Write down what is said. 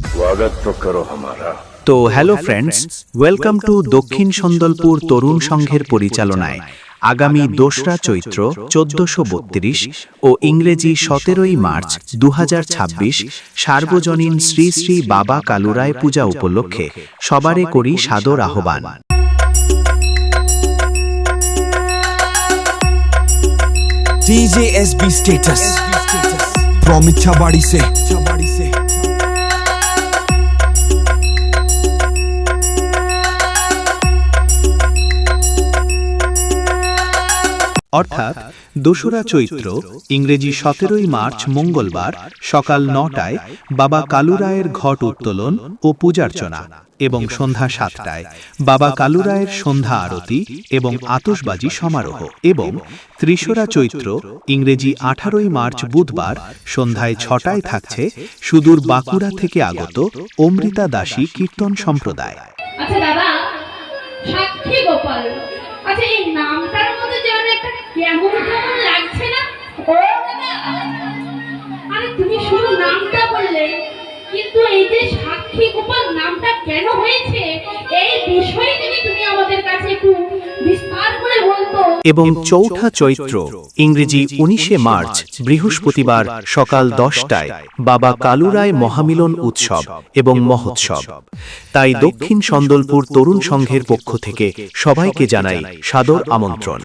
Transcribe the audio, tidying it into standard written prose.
स्वागत तो करो हमारा। তো হ্যালো ফ্রেন্ডস, ওয়েলকাম টু দক্ষিণ সন্দলপুর তরুণ সংঘের পরিচালনায় আগামী ২রা চৈত্র ১৪৩২ ও ইংরেজি ১৭ই মার্চ ২০২৬ সার্বজনীন শ্রী শ্রী বাবা কালুরায় পূজা উপলক্ষে সবারে করি সাদর আহ্বান। DJ SB status from Ichabadi se অর্থাৎ ২রা চৈত্র ইংরেজি ১৭ই মার্চ মঙ্গলবার সকাল ৯টায় বাবা কালুরায়ের ঘট উত্তোলন ও পূজার্চনা এবং সন্ধ্যা ৭টায় বাবা কালুরায়ের সন্ধ্যা আরতি এবং আতশবাজি সমারোহ এবং ৩রা চৈত্র ইংরেজি ১৮ই মার্চ বুধবার সন্ধ্যায় ৬টায় থাকছে সুদূর বাঁকুড়া থেকে আগত অমৃতা দাসী কীর্তন সম্প্রদায়। আচ্ছা দাদা, সাক্ষী গোপাল, আচ্ছা এই নামটার মধ্যে যেন একটা কেমন কেমন লাগছে না? ও দাদা, আরে তুমি শুধু নামটা বললে, কিন্তু এই যে সাক্ষী গোপাল নামটা কেন হয়েছে এই বিষয়ে যদি তুমি আমাদের কাছে একটু বিস্তার করে বলতো। এবং ৪ঠা চৈত্র ইংরেজি ১৯শে মার্চ বৃহস্পতিবার সকাল ১০টায় বাবা কালুরায় মহামিলন উৎসব এবং মহোৎসব। তাই দক্ষিণ সন্দলপুর তরুণ সংঘের পক্ষ থেকে সবাইকে জানাই সাদর আমন্ত্রণ।